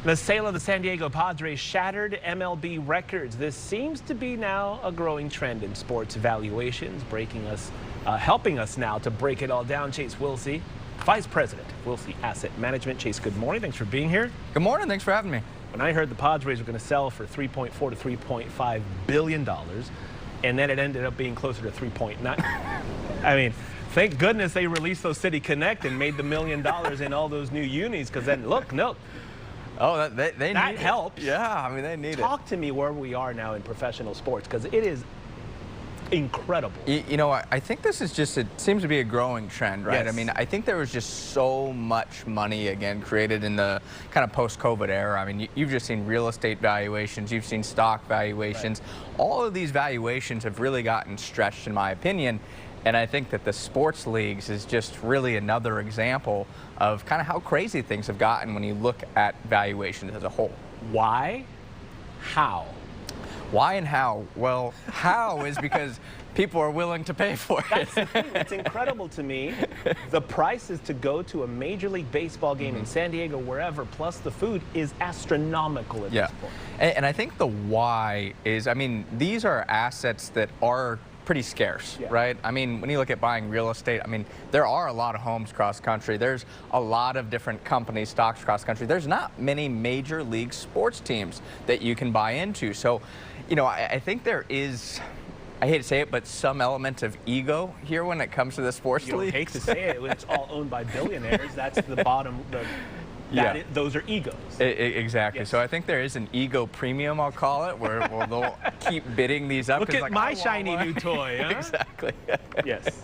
The sale of the San Diego Padres shattered MLB records. This seems to be now a growing trend in sports valuations, helping us now to break it all down. Chase Wilsey, Vice President, Wilsey Asset Management. Chase, good morning. Thanks for being here. Good morning. Thanks for having me. When I heard the Padres were going to sell for $3.4 to $3.5 billion, and then it ended up being closer to 3.9. I mean, thank goodness they released those City Connect and made the $1 million in all those new unis, because then look, no. Oh, that helps. Yeah, I mean, they need it. Talk to me where we are now in professional sports, because it is incredible. You know, I think this is just, it seems to be a growing trend, right? Yes. I mean, I think there was just so much money, again, created in the kind of post-COVID era. I mean, you've just seen real estate valuations, you've seen stock valuations. Right. All of these valuations have really gotten stretched, in my opinion. And I think that the sports leagues is just really another example of kind of how crazy things have gotten when you look at valuations as a whole. Why? How? Why and how? Well, how is because people are willing to pay for it. That's the thing. It's incredible to me. The prices to go to a Major League Baseball game in San Diego, wherever, plus the food is astronomical at this point. And I think the why is, I mean, these are assets that are pretty scarce, right? I mean, when you look at buying real estate, I mean, there are a lot of homes cross country. There's a lot of different companies, stocks cross country. There's not many major league sports teams that you can buy into. So, you know, I think there is, I hate to say it, but some element of ego here when it comes to the sports league. You hate to say it, when it's all owned by billionaires. That's the bottom. Those are egos. Exactly. Yes. So I think there is an ego premium, I'll call it, where they'll keep bidding these up. Look at like, my shiny new toy, huh? Exactly. Yes.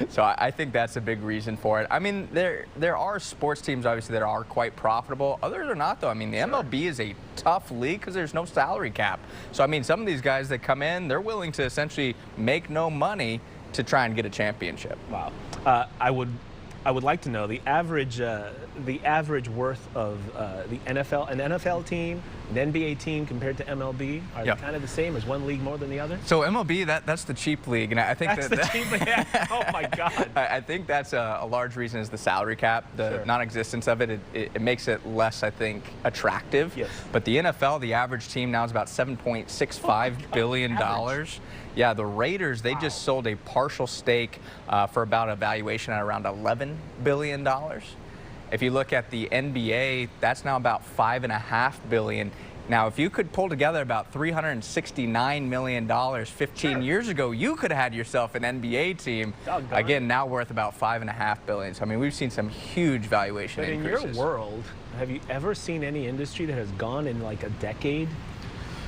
So I think that's a big reason for it. I mean, there are sports teams, obviously, that are quite profitable. Others are not, though. I mean, the MLB is a tough league because there's no salary cap. So, I mean, some of these guys that come in, they're willing to essentially make no money to try and get a championship. Wow. I would like to know the average worth of an NFL team, an NBA team compared to MLB. Are they kind of the same? Is one league more than the other? So MLB, that's the cheap league, and I think that's the cheap league. Oh my God! I think that's a large reason is the salary cap, the non-existence of it. It makes it less, I think, attractive. Yes. But the NFL, the average team now is about $7.65 billion. Yeah, the Raiders, they just sold a partial stake for about a valuation at around $11 billion. If you look at the NBA, that's now about $5.5 billion. Now, if you could pull together about $369 million 15 years ago, you could have had yourself an NBA team. Again, now worth about $5.5 billion. So, I mean, we've seen some huge valuation increases. But in your world, have you ever seen any industry that has gone in like a decade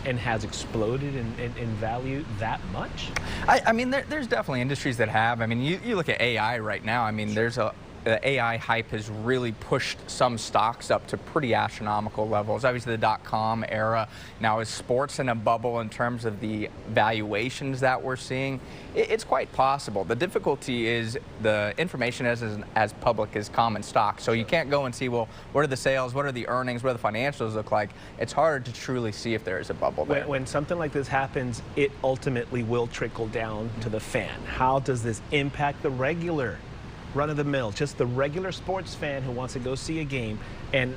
and has exploded in value that much? I mean, there's definitely industries that have. I mean, you look at AI right now. I mean, the AI hype has really pushed some stocks up to pretty astronomical levels. Obviously, the .com era. Now, is sports in a bubble in terms of the valuations that we're seeing? It's quite possible. The difficulty is the information isn't as public as common stock. So you can't go and see, well, what are the sales, what are the earnings, what do the financials look like? It's hard to truly see if there is a bubble there. When something like this happens, it ultimately will trickle down to the fan. How does this impact the regular run-of-the-mill, just the regular sports fan who wants to go see a game? And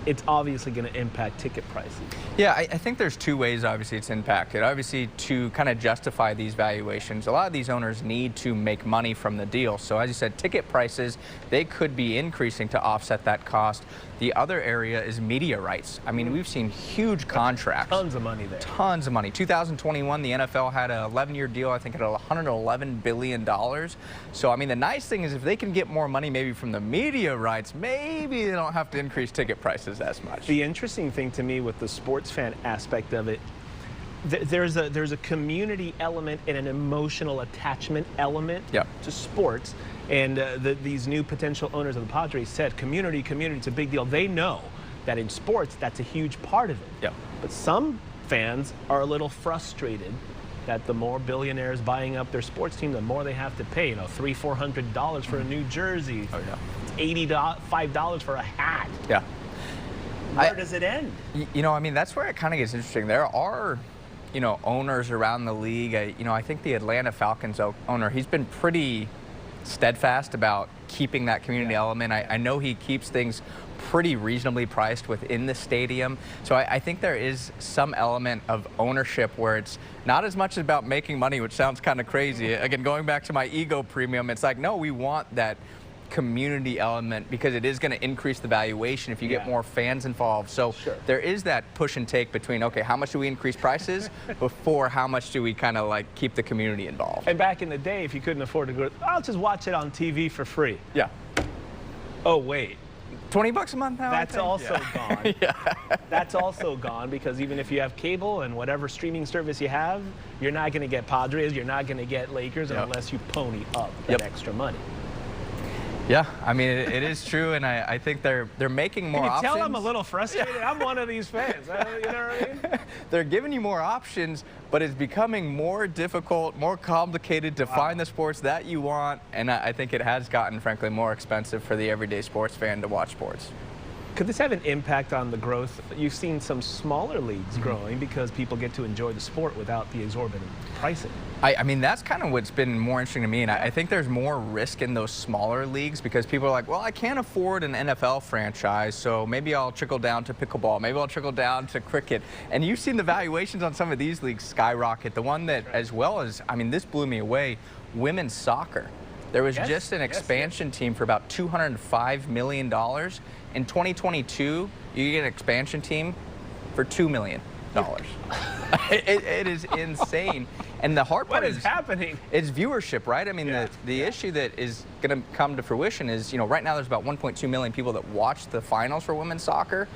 it's obviously going to impact ticket prices. Yeah, I think there's two ways, obviously, it's impacted. Obviously, to kind of justify these valuations, a lot of these owners need to make money from the deal. So as you said, ticket prices, they could be increasing to offset that cost. The other area is media rights. I mean, we've seen huge contracts. Tons of money there. Tons of money. 2021, the NFL had an 11-year deal, I think, at $111 billion. So, I mean, the nice thing is if they can get more money maybe from the media rights, maybe they don't have to increase ticket prices as much. The interesting thing to me with the sports fan aspect of it, there's a community element and an emotional attachment element to sports. And these new potential owners of the Padres said, community, it's a big deal. They know that in sports, that's a huge part of it. But some fans are a little frustrated that the more billionaires buying up their sports team, the more they have to pay. You know, $300-400 for a new jersey. It's $85 for a hat. Where does it end? You know, I mean, that's where it kind of gets interesting. There are, you know, owners around the league. You know, I think the Atlanta Falcons owner, he's been pretty steadfast about keeping that community element. I know he keeps things pretty reasonably priced within the stadium. So I think there is some element of ownership where it's not as much about making money, which sounds kind of crazy. Again, going back to my ego premium, it's like, no, we want that community element because it is going to increase the valuation if you get more fans involved. So there is that push and take between, okay, how much do we increase prices before how much do we kind of like keep the community involved? And back in the day, if you couldn't afford to go, I'll just watch it on TV for free. Yeah. Oh, wait. $20 a month now? That's also gone. That's also gone because even if you have cable and whatever streaming service you have, you're not going to get Padres, you're not going to get Lakers unless you pony up that extra money. Yeah, I mean, it is true, and I think they're making more options. Can you tell I'm a little frustrated? I'm one of these fans. You know what I mean? They're giving you more options, but it's becoming more difficult, more complicated to find the sports that you want, and I think it has gotten, frankly, more expensive for the everyday sports fan to watch sports. Could this have an impact on the growth? You've seen some smaller leagues growing because people get to enjoy the sport without the exorbitant pricing. I mean, that's kind of what's been more interesting to me, and I think there's more risk in those smaller leagues because people are like, well, I can't afford an NFL franchise, so maybe I'll trickle down to pickleball, maybe I'll trickle down to cricket. And you've seen the valuations on some of these leagues skyrocket. The one that, as well as, I mean, this blew me away, women's soccer. There was just an expansion team for about $205 million. In 2022, you get an expansion team for $2 million. It is insane. And the hard part is happening? It's viewership, right? I mean, the issue that is going to come to fruition is, you know, right now there's about 1.2 million people that watch the finals for women's soccer.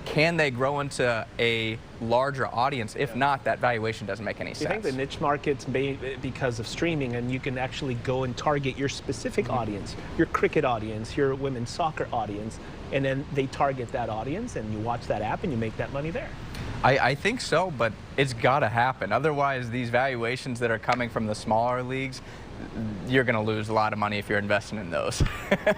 Can they grow into a larger audience? If not, that valuation doesn't make any sense. You think the niche markets, because of streaming, and you can actually go and target your specific audience, your cricket audience, your women's soccer audience, and then they target that audience, and you watch that app, and you make that money there? I think so, but it's got to happen. Otherwise, these valuations that are coming from the smaller leagues, you're going to lose a lot of money if you're investing in those.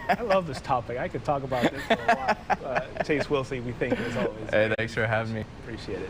I love this topic. I could talk about this for a while. Chase Wilsey, we thank you as always. Hey, thanks for having me. Appreciate it.